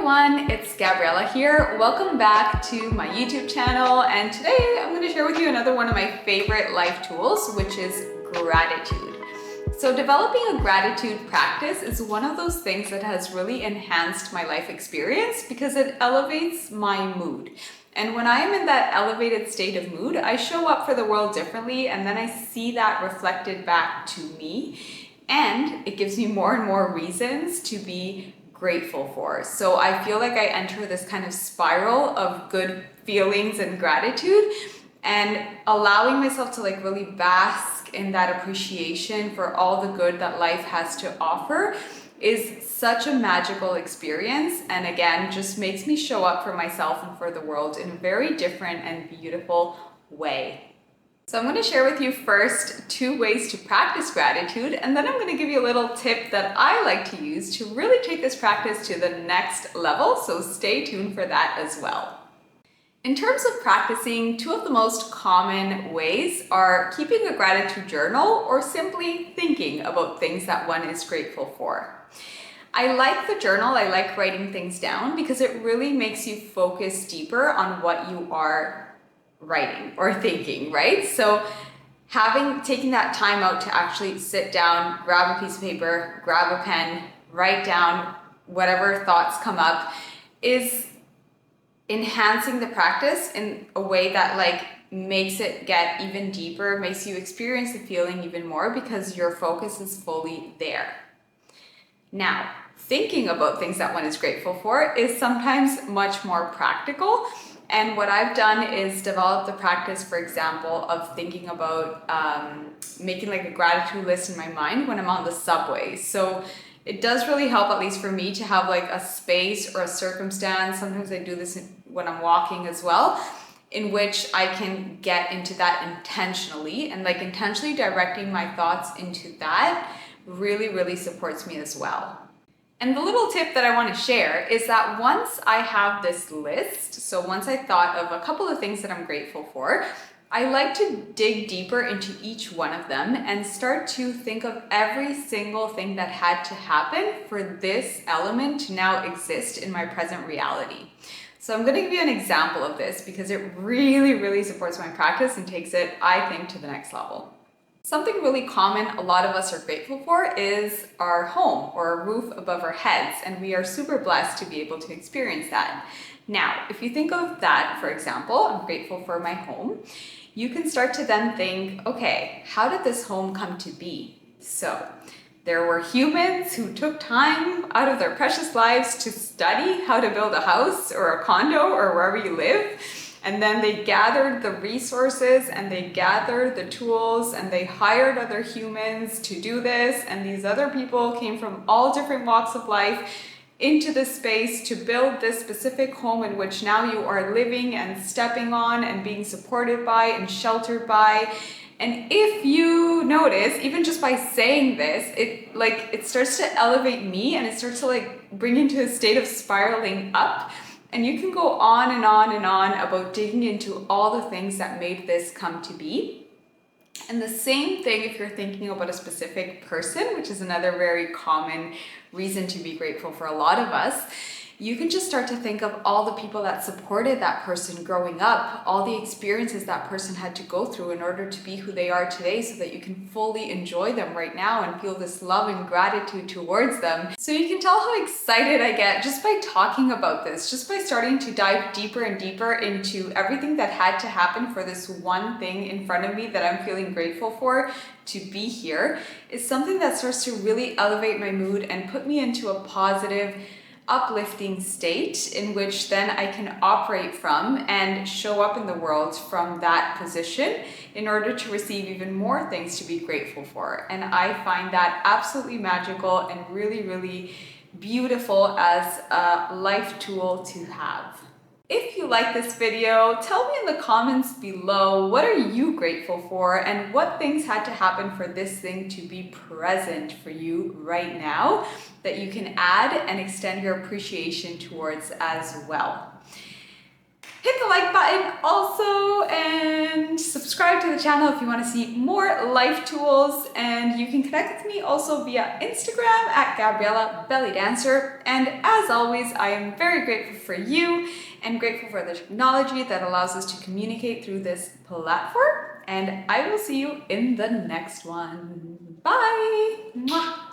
everyone, it's Gabriela here. Welcome back to my YouTube channel, and today I'm going to share with you another one of my favorite life tools, which is gratitude. So developing a gratitude practice is one of those things that has really enhanced my life experience because it elevates my mood. And when I am in that elevated state of mood, I show up for the world differently, and then I see that reflected back to me, and it gives me more and more reasons to be grateful for. So I feel like I enter this kind of spiral of good feelings and gratitude, and allowing myself to really bask in that appreciation for all the good that life has to offer is such a magical experience, and again just makes me show up for myself and for the world in a very different and beautiful way. So I'm going to share with you first 2 ways to practice gratitude, and then I'm going to give you a little tip that I like to use to really take this practice to the next level, so stay tuned for that as well. In terms of practicing, 2 of the most common ways are keeping a gratitude journal or simply thinking about things that one is grateful for. I like the journal, I like writing things down because it really makes you focus deeper on what you are writing or thinking, right? So taking that time out to actually sit down, grab a piece of paper, grab a pen, write down whatever thoughts come up is enhancing the practice in a way that makes it get even deeper, makes you experience the feeling even more because your focus is fully there. Now, thinking about things that one is grateful for is sometimes much more practical. And what I've done is develop the practice, for example, of thinking about making a gratitude list in my mind when I'm on the subway. So it does really help, at least for me, to have a space or a circumstance. Sometimes I do this when I'm walking as well, in which I can get into that intentionally, and intentionally directing my thoughts into that really supports me as well. And the little tip that I want to share is that once I have this list, so once I thought of a couple of things that I'm grateful for, I like to dig deeper into each one of them and start to think of every single thing that had to happen for this element to now exist in my present reality. So I'm going to give you an example of this because it really supports my practice and takes it, I think, to the next level. Something really common a lot of us are grateful for is our home or a roof above our heads, and we are super blessed to be able to experience that. Now, if you think of that, for example, I'm grateful for my home, you can start to then think, okay, how did this home come to be? So there were humans who took time out of their precious lives to study how to build a house or a condo or wherever you live. And then they gathered the resources and they gathered the tools and they hired other humans to do this. And these other people came from all different walks of life into this space to build this specific home in which now you are living and stepping on and being supported by and sheltered by. And if you notice, even just by saying this, it starts to elevate me, and it starts to bring into a state of spiraling up. And you can go on and on and on about digging into all the things that made this come to be. And the same thing if you're thinking about a specific person, which is another very common reason to be grateful for a lot of us. You can just start to think of all the people that supported that person growing up, all the experiences that person had to go through in order to be who they are today, so that you can fully enjoy them right now and feel this love and gratitude towards them. So you can tell how excited I get just by talking about this, just by starting to dive deeper and deeper into everything that had to happen for this one thing in front of me that I'm feeling grateful for to be here, is something that starts to really elevate my mood and put me into a positive, uplifting state in which then I can operate from and show up in the world from that position in order to receive even more things to be grateful for. And I find that absolutely magical and really beautiful as a life tool to have. If you like this video, tell me in the comments below, what are you grateful for and what things had to happen for this thing to be present for you right now that you can add and extend your appreciation towards as well. Hit the like button also, and subscribe to the channel if you want to see more life tools. And you can connect with me also via Instagram at Gabriela Belly Dancer. And as always, I am very grateful for you and grateful for the technology that allows us to communicate through this platform. And I will see you in the next one. Bye! Mwah.